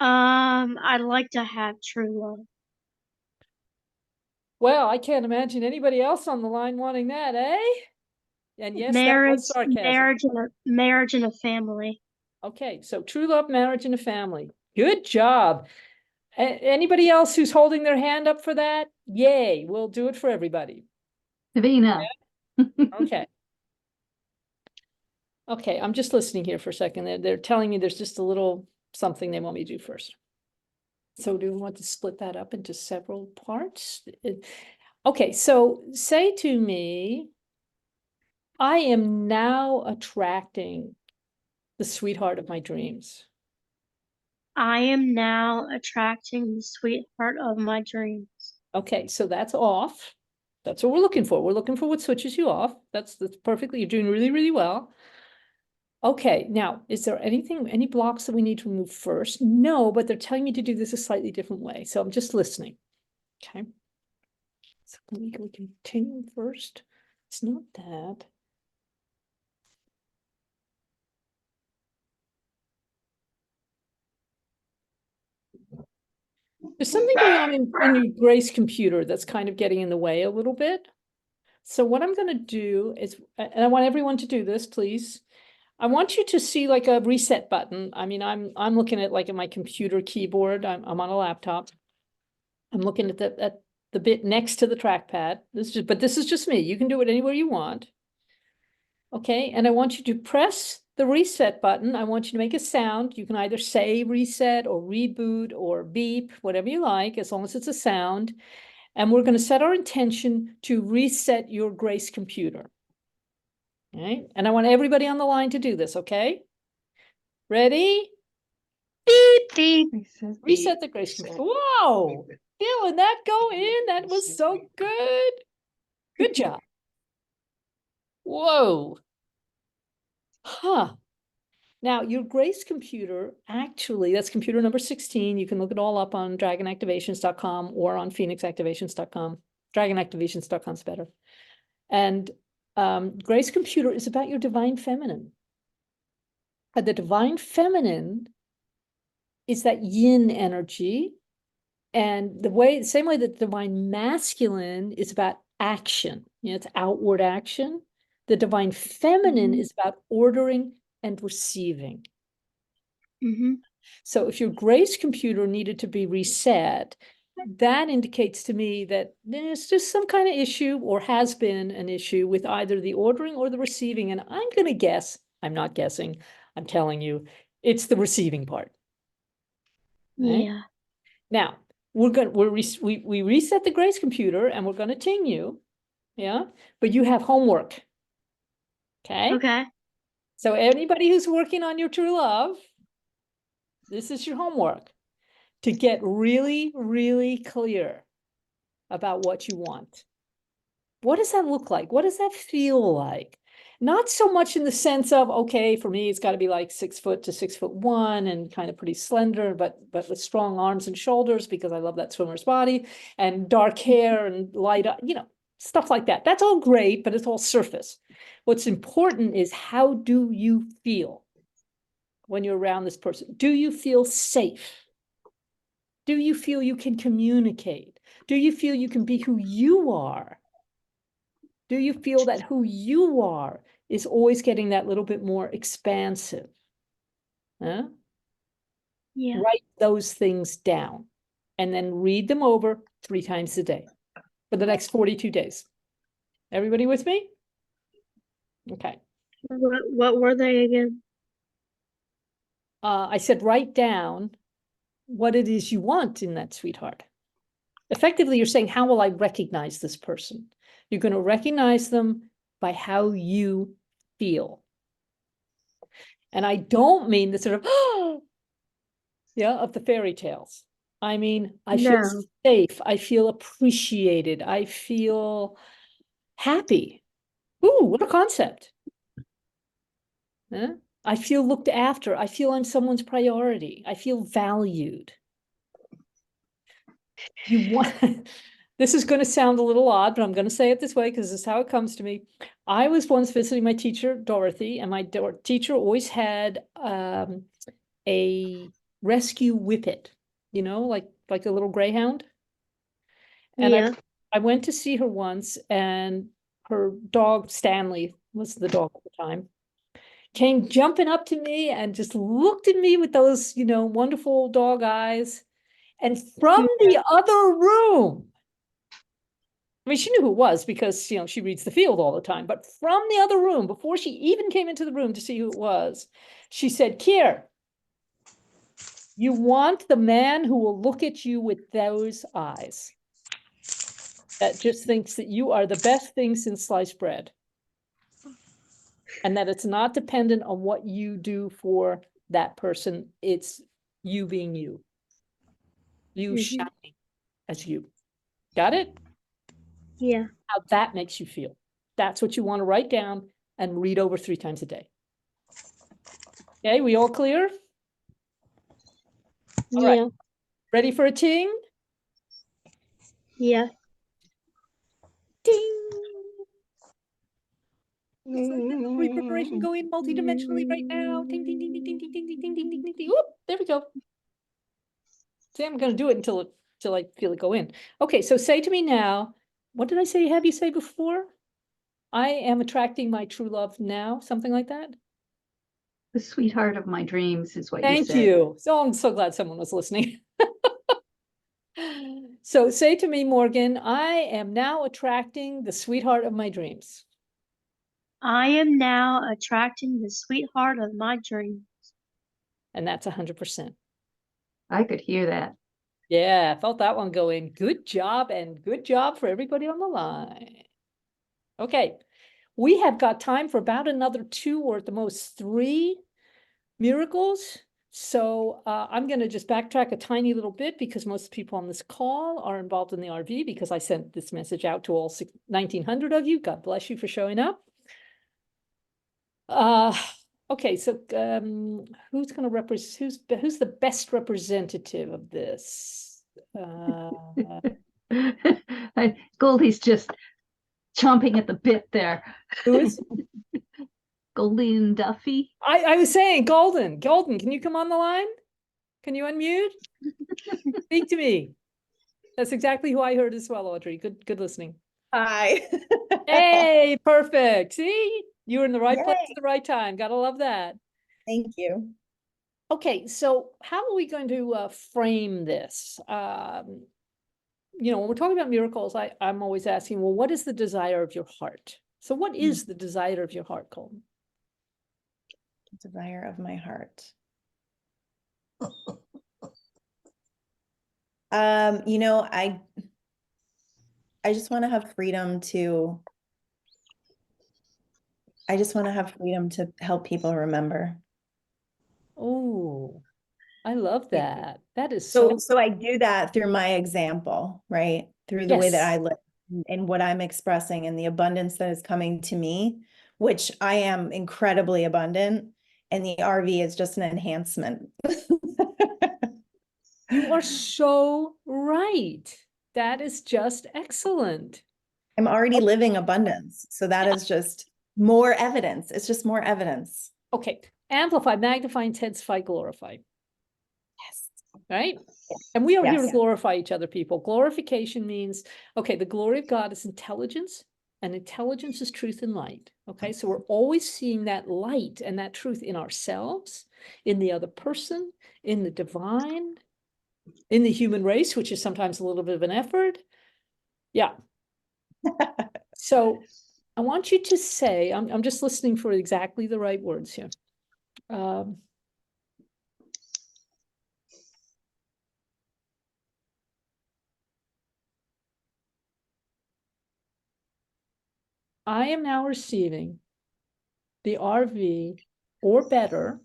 Speaker 3: I'd like to have true love.
Speaker 1: Well, I can't imagine anybody else on the line wanting that, eh? And yes, that
Speaker 3: marriage,
Speaker 1: was sarcasm.
Speaker 3: marriage and a family.
Speaker 1: Okay, so true love, marriage, and a family. Good job. Anybody else who's holding their hand up for that? Yay, we'll do it for everybody.
Speaker 2: Davina.
Speaker 1: Okay. Okay, I'm just listening here for a second. They're telling me there's just a little something they want me to do first. So do we want to split that up into several parts? Okay, so say to me, I am now attracting the sweetheart of my dreams.
Speaker 3: I am now attracting the sweetheart of my dreams.
Speaker 1: Okay, so that's off. That's what we're looking for. We're looking for what switches you off. That's perfectly, you're doing really, really well. Okay, now, is there any blocks that we need to remove first? No, but they're telling me to do this a slightly different way. So I'm just listening. Okay. So we continue first. It's not that. There's something going on in your Grace computer that's kind of getting in the way a little bit. So what I'm going to do is, and I want everyone to do this, please. I want you to see like a reset button. I mean, I'm looking at like at my computer keyboard. I'm on a laptop. I'm looking at the bit next to the trackpad. But this is just me. You can do it anywhere you want. Okay, and I want you to press the reset button. I want you to make a sound. You can either say reset or reboot or beep, whatever you like, as long as it's a sound. And we're going to set our intention to reset your Grace computer. Okay, and I want everybody on the line to do this, okay? Ready? Beep!
Speaker 3: Beep.
Speaker 1: Reset the Grace computer. Whoa! Feeling that go in. That was so good. Good job. Whoa. Huh. Now, your Grace computer, actually, that's computer number 16. You can look it all up on dragonactivations.com or on phoenixactivations.com. Dragonactivations.com is better. And Grace computer is about your divine feminine. The divine feminine is that yin energy. And same way that divine masculine is about action, it's outward action. The divine feminine is about ordering and receiving.
Speaker 3: Mm-hmm.
Speaker 1: So if your Grace computer needed to be reset, that indicates to me that there's just some kind of issue or has been an issue with either the ordering or the receiving. And I'm going to guess, I'm not guessing, I'm telling you, it's the receiving part. Right?
Speaker 3: Yeah.
Speaker 1: Now, we reset the Grace computer and we're going to ting you. Yeah. But you have homework. Okay.
Speaker 3: Okay.
Speaker 1: So anybody who's working on your true love, this is your homework to get really, really clear about what you want. What does that look like? What does that feel like? Not so much in the sense of, okay, for me, it's got to be like 6 foot to 6'1" and kind of pretty slender, but with strong arms and shoulders because I love that swimmer's body, and dark hair and light, stuff like that. That's all great, but it's all surface. What's important is, how do you feel when you're around this person? Do you feel safe? Do you feel you can communicate? Do you feel you can be who you are? Do you feel that who you are is always getting that little bit more expansive? Huh?
Speaker 3: Yeah.
Speaker 1: Write those things down and then read them over 3 times a day for the next 42 days. Everybody with me? Okay.
Speaker 3: What were they again?
Speaker 1: I said, write down what it is you want in that sweetheart. Effectively, you're saying, how will I recognize this person? You're going to recognize them by how you feel. And I don't mean the sort of, of the fairy tales. I mean, I feel
Speaker 3: No.
Speaker 1: safe. I feel appreciated. I feel happy. Ooh, what a concept. Huh? I feel looked after. I feel I'm someone's priority. I feel valued. You want, this is going to sound a little odd, but I'm going to say it this way because this is how it comes to me. I was once visiting my teacher, Dorothy, and my teacher always had a rescue whippet, like a little greyhound. And
Speaker 3: Yeah.
Speaker 1: I went to see her once, and her dog, Stanley, was the dog at the time, came jumping up to me and just looked at me with those, wonderful dog eyes. And from the other room, I mean, she knew who it was because, she reads The Field all the time, but from the other room, before she even came into the room to see who it was, she said, Kier, you want the man who will look at you with those eyes, that just thinks that you are the best thing since sliced bread. And that it's not dependent on what you do for that person. It's you being you. You shining as you. Got it?
Speaker 3: Yeah.
Speaker 1: How that makes you feel. That's what you want to write down and read over 3 times a day. Okay, we all clear? All
Speaker 3: Yeah.
Speaker 1: right. Ready for a ting?
Speaker 3: Yeah.
Speaker 1: Ding! Let's let the memory preparation go in multidimensionally right now. Ding, ding, ding, ding, ding, ding, ding, ding, ding, ding, ding, ding. Whoop, there we go. See, I'm going to do it until I feel it go in. Okay, so say to me now, what did I say, have you say before? I am attracting my true love now, something like that.
Speaker 2: The sweetheart of my dreams is what you
Speaker 1: Thank
Speaker 2: said.
Speaker 1: you. So I'm so glad someone was listening. So say to me, Morgan, I am now attracting the sweetheart of my dreams.
Speaker 3: I am now attracting the sweetheart of my dreams.
Speaker 1: And that's 100%.
Speaker 2: I could hear that.
Speaker 1: Yeah, I felt that one go in. Good job, and good job for everybody on the line. Okay, we have got time for about another 2 or at the most 3 miracles. So I'm going to just backtrack a tiny little bit because most people on this call are involved in the RV because I sent this message out to all 1,900 of you. God bless you for showing up. Okay, so who's going to represent? Who's the best representative of this?
Speaker 2: Goldie's just chomping at the bit there.
Speaker 1: Who is?
Speaker 2: Goldie and Duffy.
Speaker 1: I was saying, Golden, can you come on the line? Can you unmute? Speak to me. That's exactly who I heard as well, Audrey. Good listening.
Speaker 10: Hi.
Speaker 1: Hey, perfect. See, you were in the right place
Speaker 10: Yay.
Speaker 1: at the right time. Gotta love that.
Speaker 10: Thank you.
Speaker 1: Okay, so how are we going to frame this? when we're talking about miracles, I'm always asking, well, what is the desire of your heart? So what is the desire of your heart, Colton?
Speaker 10: Desire of my heart. I just want to have freedom to help people remember.
Speaker 1: Oh, I love
Speaker 10: Yeah.
Speaker 1: that. That is
Speaker 10: So I do that through my example, right? Through the way that
Speaker 1: Yes.
Speaker 10: I live and what I'm expressing and the abundance that is coming to me, which I am incredibly abundant, and the RV is just an enhancement.
Speaker 1: You are so right. That is just excellent.
Speaker 10: I'm already living abundance. So that is just more evidence. It's just more evidence.
Speaker 1: Okay, amplify, magnify, intensify, glorify,
Speaker 10: Yes.
Speaker 1: right? And we are here to
Speaker 10: Yes.
Speaker 1: glorify each other, people. Glorification means, okay, the glory of God is intelligence, and intelligence is truth and light. Okay, so we're always seeing that light and that truth in ourselves, in the other person, in the divine, in the human race, which is sometimes a little bit of an effort. Yeah. So I want you to say, I'm just listening for exactly the right words here. I am now receiving the RV or better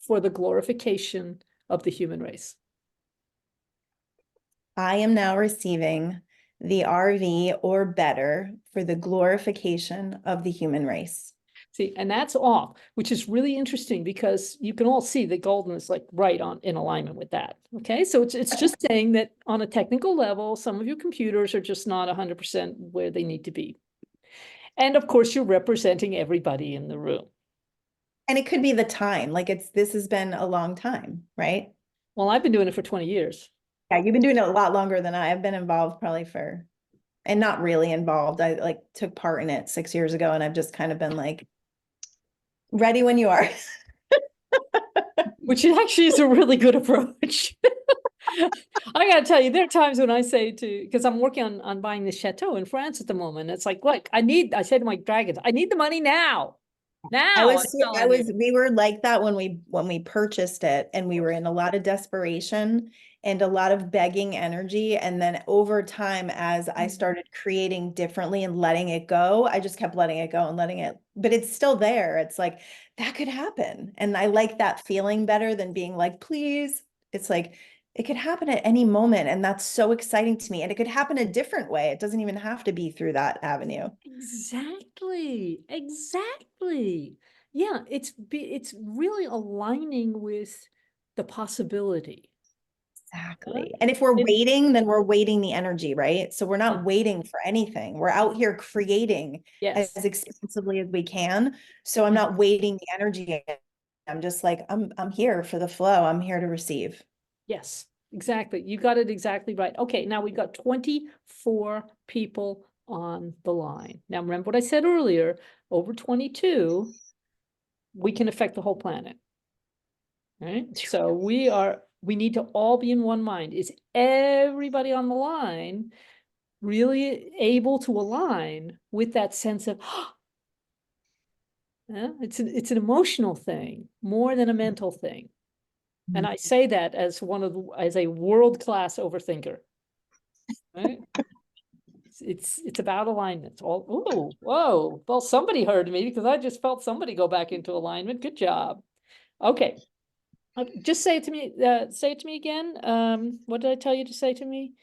Speaker 1: for the glorification of the human race.
Speaker 10: I am now receiving the RV or better for the glorification of the human race.
Speaker 1: See, and that's off, which is really interesting because you can all see that Golden is like right on in alignment with that. Okay, so it's just saying that on a technical level, some of your computers are just not 100% where they need to be. And of course, you're representing everybody in the room.
Speaker 10: And it could be the time, like this has been a long time, right?
Speaker 1: Well, I've been doing it for 20 years.
Speaker 10: Yeah, you've been doing it a lot longer than I've been involved probably and not really involved. I like took part in it 6 years ago and I've just kind of been like, ready when you are.
Speaker 1: Which actually is a really good approach. I gotta tell you, there are times when I say because I'm working on buying this chateau in France at the moment. It's like, look, I say to my dragons, I need the money now. Now
Speaker 10: We were like that when we purchased it, and we were in a lot of desperation and a lot of begging energy. And then over time, as I started creating differently and letting it go, I just kept letting it go and letting it, but it's still there. It's like, that could happen. And I like that feeling better than being like, please. It's like, it could happen at any moment. And that's so exciting to me. And it could happen a different way. It doesn't even have to be through that avenue.
Speaker 1: Exactly. Yeah, it's really aligning with the possibility.
Speaker 10: Exactly. And if we're waiting, then we're waiting the energy, right? So we're not waiting for anything. We're out here creating
Speaker 1: Yes.
Speaker 10: as expansively as we can. So I'm not waiting the energy. I'm just like, I'm here for the flow. I'm here to receive.
Speaker 1: Yes, exactly. You got it exactly right. Okay, now we've got 24 people on the line. Now, remember what I said earlier, over 22, we can affect the whole planet. Right? So we need to all be in one mind. Is everybody on the line really able to align with that sense of, it's an emotional thing more than a mental thing. And I say that as as a world-class overthinker. Right? It's about alignment. Oh, whoa. Well, somebody heard me because I just felt somebody go back into alignment. Good job. Okay. Just say it to me. Say it to me again. What did I tell you to say to me?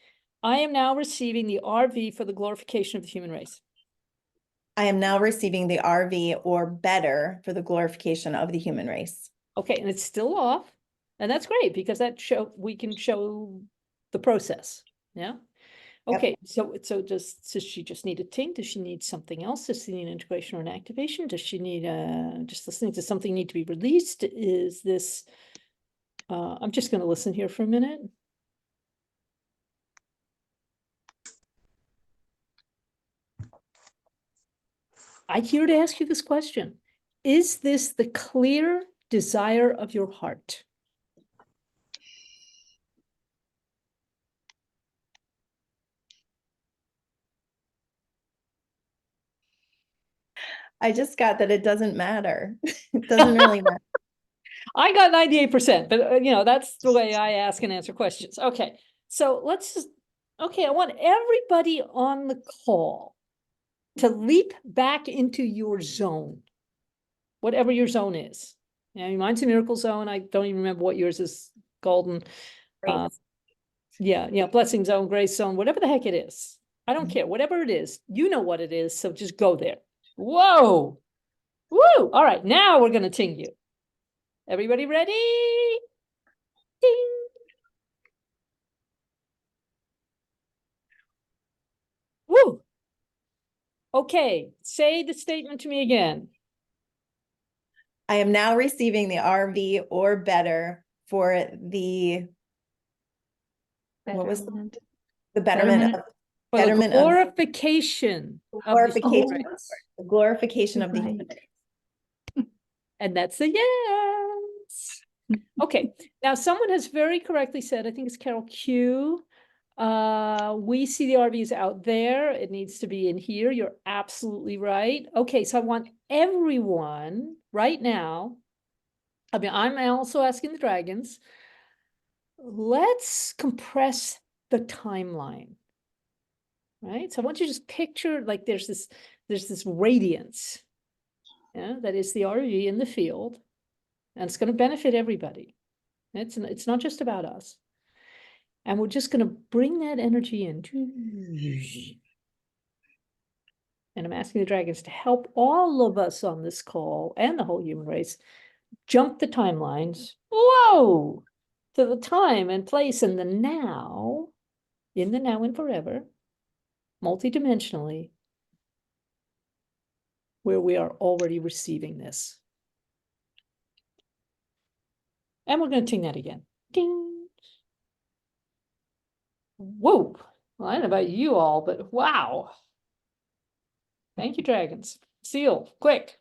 Speaker 1: I am now receiving the RV for the glorification of the human race.
Speaker 10: I am now receiving the RV or better for the glorification of the human race.
Speaker 1: Okay, and it's still off. And that's great because we can show the process. Yeah. Okay, so does she just need a ting? Does she need something else? Does she need an integration or an activation? Does she need just listening to something need to be released? Is this I'm just going to listen here for a minute. I'm here to ask you this question. Is this the clear desire of your heart?
Speaker 10: I just got that it doesn't matter. It doesn't really matter.
Speaker 1: I got 98%, but that's the way I ask and answer questions. Okay, so I want everybody on the call to leap back into your zone, whatever your zone is. Mine's a miracle zone. I don't even remember what yours is, Golden. Blessing zone, grace zone, whatever the heck it is. I don't care, whatever it is, you know what it is, so just go there. Whoa, woo, all right, now we're gonna ting you. Everybody ready? Ding. Woo. Okay, say the statement to me again.
Speaker 10: I am now receiving the RV or better for the, what was
Speaker 2: Betterment.
Speaker 10: the betterment of
Speaker 1: For the
Speaker 10: Betterment of-
Speaker 1: glorification. of the
Speaker 10: glorification,
Speaker 1: Spirit.
Speaker 10: the glorification of the
Speaker 2: Right.
Speaker 10: human.
Speaker 1: And that's a yes. Okay, now someone has very correctly said, I think it's Carol Q. We see the RVs out there. It needs to be in here. You're absolutely right. Okay, so I want everyone right now. I'm also asking the dragons. Let's compress the timeline. Right? So I want you to just picture like there's this radiance. Yeah, that is the RV in the field. And it's going to benefit everybody. It's not just about us. And we're just going to bring that energy in. And I'm asking the dragons to help all of us on this call and the whole human race jump the timelines. Whoa! To the time and place in the now and forever, multidimensionally, where we are already receiving this. And we're going to ting that again. Ding. Whoa. Well, I don't know about you all, but wow. Thank you, dragons. Seal, quick.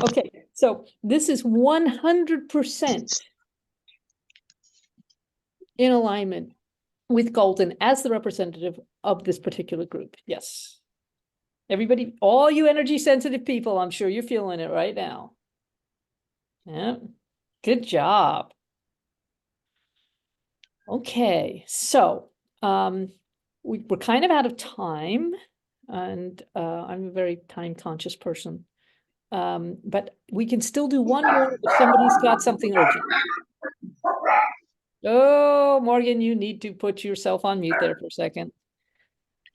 Speaker 1: Okay, so this is 100% in alignment with Golden as the representative of this particular group. Yes. Everybody, all you energy sensitive people, I'm sure you're feeling it right now. Yeah, good job. Okay, so we're kind of out of time, and I'm a very time conscious person. But we can still do one more if somebody's got something urgent. Oh, Morgan, you need to put yourself on mute there for a second.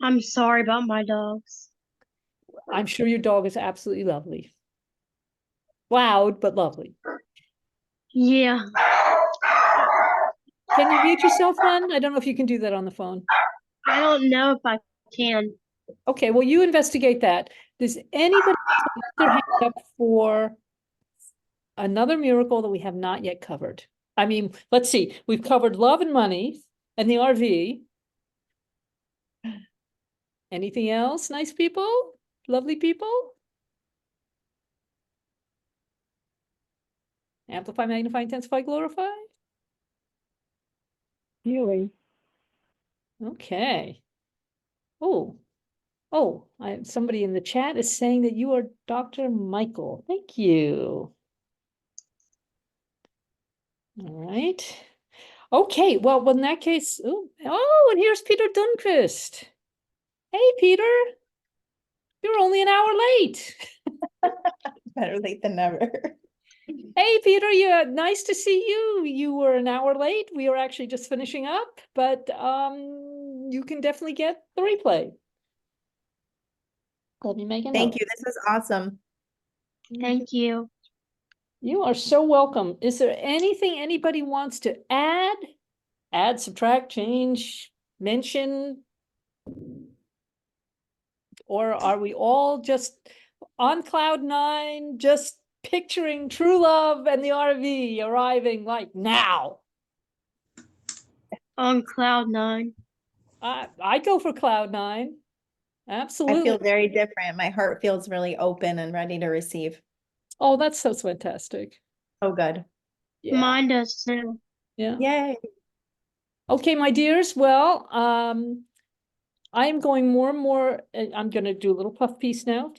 Speaker 3: I'm sorry about my dogs.
Speaker 1: I'm sure your dog is absolutely lovely. Loud, but lovely.
Speaker 3: Yeah,
Speaker 1: Can you mute yourself, hon? I don't know if you can do that on the phone.
Speaker 3: I don't know if I can.
Speaker 1: Okay, well, you investigate that. Does anybody put their hand up for another miracle that we have not yet covered? I mean, let's see. We've covered love and money and the RV. Anything else, nice people? Lovely people? Amplify, magnify, intensify, glorify?
Speaker 6: Healing.
Speaker 1: Okay. Oh, somebody in the chat is saying that you are Dr. Michael. Thank you. All right. Okay, well, in that case, and here's Peter Dunquist. Hey, Peter. You're only an hour late.
Speaker 10: Better late than never.
Speaker 1: Hey, Peter, nice to see you. You were an hour late. We were actually just finishing up, but you can definitely get the replay. Let me make a
Speaker 10: Thank
Speaker 1: note.
Speaker 10: you. This is awesome.
Speaker 3: Thank you.
Speaker 1: You are so welcome. Is there anything anybody wants to add, subtract, change, mention? Or are we all just on cloud 9, just picturing true love and the RV arriving like now?
Speaker 3: On cloud 9.
Speaker 1: I go for cloud 9. Absolutely.
Speaker 10: I feel very different. My heart feels really open and ready to receive.
Speaker 1: Oh, that's so fantastic.
Speaker 10: Oh, good.
Speaker 1: Yeah.
Speaker 3: Mine does too.
Speaker 1: Yeah.
Speaker 10: Yay.
Speaker 1: Okay, my dears. Well, I am going more and more, I'm going to do a little puff piece now.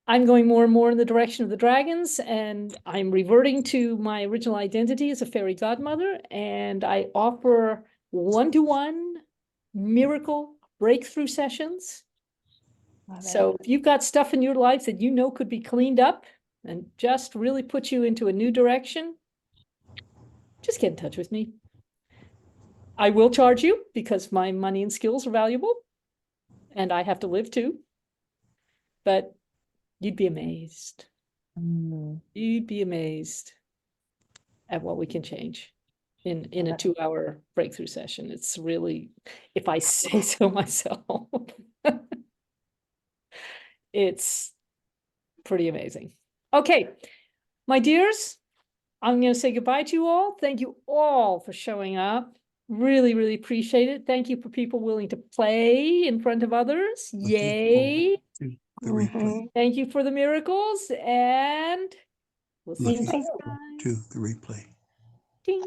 Speaker 1: I'm going more and more in the direction of the dragons, and I'm reverting to my original identity as a fairy godmother, and I offer one-to-one miracle breakthrough sessions. So if you've got stuff in your life that you know could be cleaned up and just really put you into a new direction, just get in touch with me. I will charge you because my money and skills are valuable and I have to live too. But you'd be amazed. You'd be amazed at what we can change in a 2-hour breakthrough session. It's really, if I say so myself, it's pretty amazing. Okay, my dears, I'm going to say goodbye to you all. Thank you all for showing up. Really, really appreciate it. Thank you for people willing to play in front of others. Yay.
Speaker 11: The replay.
Speaker 1: Thank you for the miracles, and we'll see you
Speaker 11: Looking
Speaker 1: next
Speaker 11: forward
Speaker 1: time.
Speaker 11: to the replay.
Speaker 1: Ding.